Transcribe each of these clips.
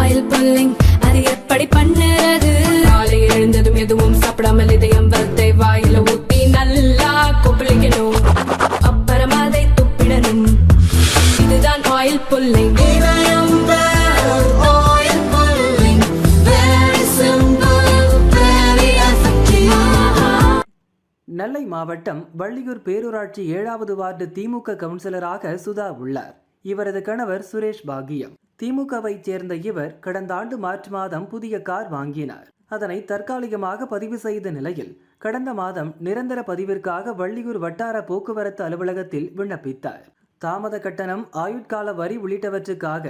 Oil pulling அது எப்படி பண்ணுறது? காலை எழுந்ததும் எதுவும் சாப்பிடாமல் இதயம் வளத்தை வாயில ஊத்தி நல்லா கொப்பளிக்கணும், அப்புறம் அதை துப்பிடணும். இதுதான் ஆயில் புல்லிங். நெல்லை மாவட்டம் வள்ளியூர் பேரூராட்சி 7வது வார்டு திமுக கவுன்சிலராக சுதா உள்ளார். இவரது கணவர் சுரேஷ் பாகியம். திமுகவை சேர்ந்த இவர் கடந்த ஆண்டு மார்ச் மாதம் புதிய கார் வாங்கினார். அதனை தற்காலிகமாக பதிவு செய்த நிலையில் கடந்த மாதம் நிரந்தர பதிவிற்காக வள்ளியூர் வட்டார போக்குவரத்து அலுவலகத்தில் விண்ணப்பித்தார். தாமத கட்டணம், ஆயுட்கால வரி உள்ளிட்டவற்றுக்காக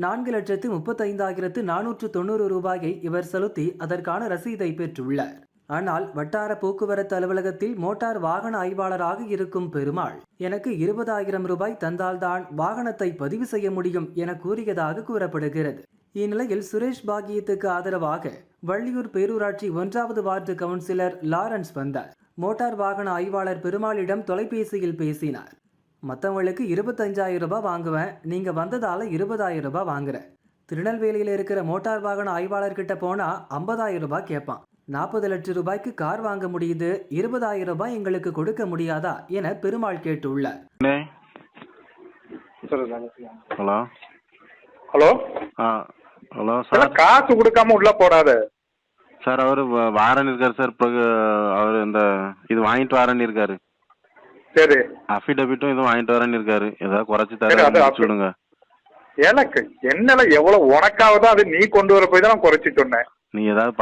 4,35,490 ரூபாயை இவர் செலுத்தி அதற்கான ரசீதை பெற்றுள்ளார். ஆனால் வட்டார போக்குவரத்து அலுவலகத்தில் மோட்டார் வாகன ஆய்வாளராக இருக்கும் பெருமாள் எனக்கு 20,000 ரூபாய் தந்தால்தான் வாகனத்தை பதிவு செய்ய முடியும் என கூறியதாக கூறப்படுகிறது. இந்நிலையில் சுரேஷ் பாகியத்துக்கு ஆதரவாக வள்ளியூர் பேரூராட்சி 1வது வார்டு கவுன்சிலர் லாரன்ஸ் வந்தார். மோட்டார் வாகன ஆய்வாளர் பெருமாளிடம் தொலைபேசியில் பேசினார். மற்றவங்களுக்கு 25,000 ரூபாய் வாங்குவேன், நீங்க வந்ததால 20,000 ரூபாய் வாங்குறேன். திருநெல்வேலியில் இருக்கிற மோட்டார் வாகன ஆய்வாளர்கிட்ட போனா 50,000 ரூபாய் கேட்பான். 40 லட்சம் ரூபாய்க்கு கார் வாங்க முடியுது, 20,000 ரூபாய் எங்களுக்கு கொடுக்க முடியாதா என பெருமாள் கேட்டுள்ளார். ஹலோ ஹலோ ஹலோ சார், காசு கொடுக்காம உள்ள போடாத சார். அவரு வாரன் இருக்காரு சார். இப்போ அவரு இந்த இது வாங்கிட்டு வரேன்னு இருக்காரு. சரி, அஃபிடபிட்டும் இதுவும் வாங்கிட்டு வரேன்னு இருக்காரு. ஏதாவது குறைச்சி தர சொல்லுங்க. எனக்கு என்னல எவ்வளவு உனக்காவதான் அது நீ கொண்டு வர போய் தான் குறைச்சி சொன்னேன். நீ ஏதாவது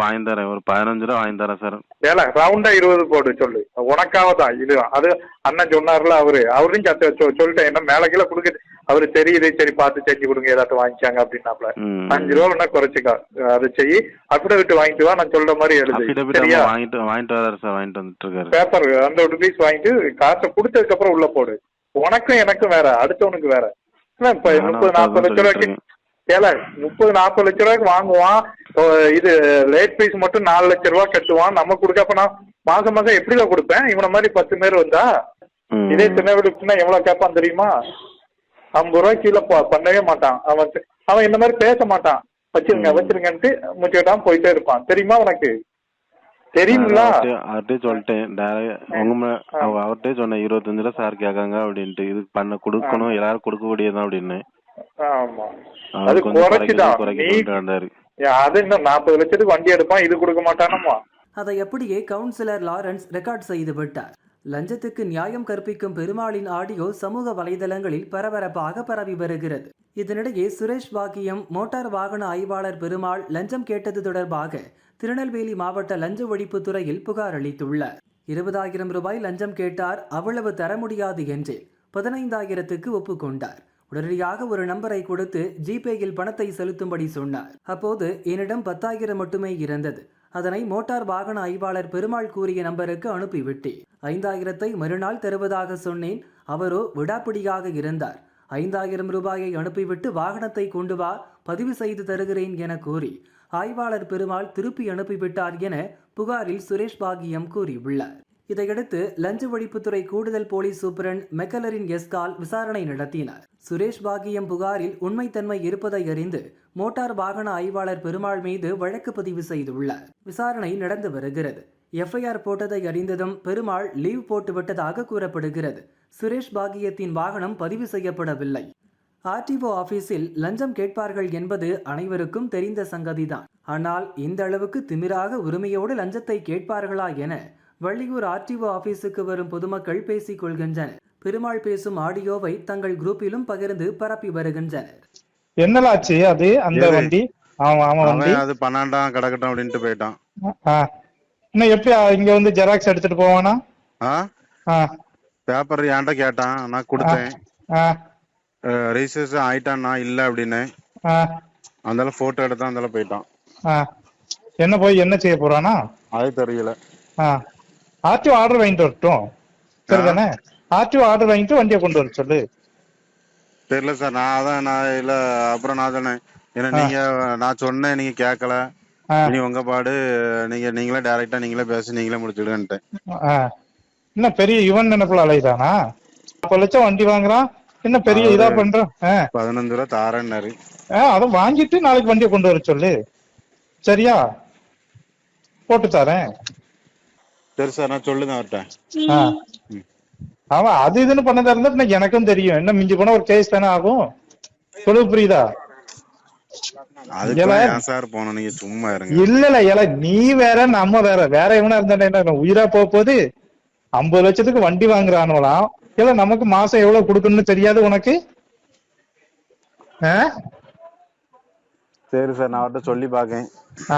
வாங்கி தரேன், ஒரு 15 ரூபா வாங்கி தரேன் சார். ஏல ரவுண்டா 20 போடு சொல்லு, உனக்காவதான் இது. அது அண்ணன் சொன்னார்ல, அவரையும் சொல்லிட்டேன். என்ன மேல கீழே கொடுக்க அவரு தெரியுது, சரி பார்த்து செஞ்சு கொடுங்க, ஏதாச்சும் வாங்கிக்காங்க அப்படின்னாப்ல. 5 ரூபா வேணா குறைச்சிக்கா, அது செய்யி. அஃபிடவிட் வாங்கிட்டு வா, நான் சொல்ற மாதிரி எழுது. வாங்கிட்டு வராரு சார், வாங்கிட்டு வந்துட்டு இருக்காரு. பேப்பர் 100 ருபீஸ் வாங்கிட்டு காசை கொடுத்ததுக்கு அப்புறம் உள்ள போடு. உனக்கும் எனக்கும் வேற, அடுத்தவனுக்கு வேற. 30-40 லட்ச ரூபாய்க்கு ஏல 30-40 லட்ச ரூபாய்க்கு வாங்குவான். இது லேட் ஃபீஸ் மட்டும் 4 லட்ச ரூபாய் கட்டுவான். நம்ம கொடுக்கப்ப நான் மாசம் மாசம் எப்படிதான் கொடுப்பேன்? இவனை மாதிரி 10 பேர் வந்தா இதே திருநெல்வேலிக்குன்னா எவ்வளவு கேட்பான் தெரியுமா? 50 ரூபாய் கீழே பண்ணவே மாட்டான். அவன் இந்த மாதிரி பேச மாட்டான். வச்சிருங்கன்ட்டு முச்சிட்டான் போயிட்டே இருப்பான். தெரியுமா உனக்கு? தெரியுங்களா? அவர்கிட்ட சொல்லிட்டேன், அவர்கிட்ட சொன்னேன் 25 ரூபா சார் கேட்காங்க அப்படின்ட்டு. இது பண்ண கொடுக்கணும், எல்லாரும் கொடுக்க கூடியதான் அப்படின்னு. ஆமா, அது குறைச்சுதான். அது இன்னும் 40 லட்சத்துக்கு வண்டி எடுப்பான், இது கொடுக்க மாட்டானம்மா. அதை அப்படியே கவுன்சிலர் லாரன்ஸ் ரெக்கார்ட் செய்து விட்டார். லஞ்சத்துக்கு நியாயம் கற்பிக்கும் பெருமாளின் ஆடியோ சமூக வலைதளங்களில் பரபரப்பாக பரவி வருகிறது. இதனிடையே சுரேஷ் பாக்கியம் மோட்டார் வாகன ஆய்வாளர் பெருமாள் லஞ்சம் கேட்டது தொடர்பாக திருநெல்வேலி மாவட்ட லஞ்ச ஒழிப்பு துறையில் புகார் அளித்துள்ளார். 20,000 ரூபாய் லஞ்சம் கேட்டார், அவ்வளவு தர முடியாது என்று 15,000க்கு ஒப்புக்கொண்டார். உடனடியாக ஒரு நம்பரை கொடுத்து ஜிபேயில் பணத்தை செலுத்தும்படி சொன்னார். அப்போது என்னிடம் 10,000 மட்டுமே இருந்தது. அதனை மோட்டார் வாகன ஆய்வாளர் பெருமாள் கூறிய நம்பருக்கு அனுப்பிவிட்டேன். 5,000ஐ மறுநாள் தருவதாக சொன்னேன். அவரோ விடாப்பிடியாக இருந்தார். 5,000 ரூபாயை அனுப்பிவிட்டு வாகனத்தை கொண்டு வா, பதிவு செய்து தருகிறேன் என கூறி ஆய்வாளர் பெருமாள் திருப்பி அனுப்பிவிட்டார் என புகாரில் சுரேஷ் பாகியம் கூறியுள்ளார். இதையடுத்து லஞ்ச ஒழிப்புத்துறை கூடுதல் போலீஸ் சூப்பரண்ட் மெக்கலரின் எஸ்கால் விசாரணை நடத்தினார். சுரேஷ் பாகியம் புகாரில் உண்மைத்தன்மை இருப்பதை அறிந்து மோட்டார் வாகன ஆய்வாளர் பெருமாள் மீது வழக்கு பதிவு செய்துள்ளார். விசாரணை நடந்து வருகிறது. எஃப்ஐஆர் போட்டதை அறிந்ததும் பெருமாள் லீவ் போட்டுவிட்டதாக கூறப்படுகிறது. சுரேஷ் பாகியத்தின் வாகனம் பதிவு செய்யப்படவில்லை. ஆர்டிஓ ஆபீஸில் லஞ்சம் கேட்பார்கள் என்பது அனைவருக்கும் தெரிந்த சங்கதிதான். ஆனால் இந்த அளவுக்கு திமிராக உரிமையோடு லஞ்சத்தை கேட்பார்களா என வள்ளியூர் ஆர்டிஓ ஆபீஸுக்கு வரும் பொதுமக்கள் பேசிக் கொள்கின்றனர். பெருமாள் பேசும் ஆடியோவை தங்கள் குரூப்பிலும் பகிர்ந்து பரப்பி வருகின்றனர். என்னலாச்சு அது? அந்த வண்டி அது 12 கிடக்கட்டும் அப்படின்ட்டு போயிட்டான். இன்னும் எப்படி இங்க வந்து ஜெராக்ஸ் எடுத்துட்டு போவானா? பேப்பர் ஏன்டா கேட்டான், நான் கொடுத்தேன். ரெஜிஸ்ட்ரேஷன் ஆயிட்டான் இல்ல அப்படின்னு அந்த போட்டோ எடுத்தான், அந்த போயிட்டான். என்ன போய் என்ன செய்ய போறானா அது தெரியல. ஆர்டிஓ ஆர்டர் வாங்கிட்டு வரட்டும், சரிதானே? ஆர்டிஓ ஆர்டர் வாங்கிட்டு வண்டியை கொண்டு வர சொல்லு. தெரியல சார், நான் இல்ல. அப்புறம் நான் சொன்னேன், ஏன்னா நீங்க நான் சொன்னேன், நீங்க கேட்கல, நீ உங்க பாடு, நீங்களே டைரக்டா நீங்களே பேசி நீங்களே முடிச்சுடுங்கன்ட்டேன். இன்னும் பெரிய இவன் நினைப்புல அலைதானா? 40 லட்சம் வண்டி வாங்குறான், இன்னும் பெரிய இதா பண்றான். 15 ரூபா தாரேன்னாரு. அதை வாங்கிட்டு நாளைக்கு வண்டியை கொண்டு வர சொல்லு. சரியா? போட்டு தரேன். சரி சார், நான் சொல்லுங்க அவர்கிட்ட. அவன் அது இதுன்னு பண்ணதா இருந்தா எனக்கும் தெரியும். என்ன மிஞ்சி போனா ஒரு கேஸ் தானே ஆகும். சொல்லுது புரியுதா? சார் போனோம், நீங்க சும்மா இருங்க. இல்ல நீ வேற நம்ம வேற எவனா இருந்தா உயிரா போகுது. 50 லட்சத்துக்கு வண்டி வாங்குறானுலாம். இல்ல நமக்கு மாசம் எவ்வளவு கொடுக்கணும்னு தெரியாது உனக்கு? சரி சார், நான் அவர்கிட்ட சொல்லி பாக்கேன்.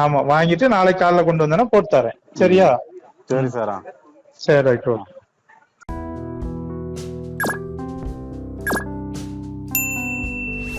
ஆமா, வாங்கிட்டு நாளைக்கு காலைல கொண்டு வந்தேன்னா போட்டு தரேன். சரியா? சரி சாரா. சரி, ரைட்.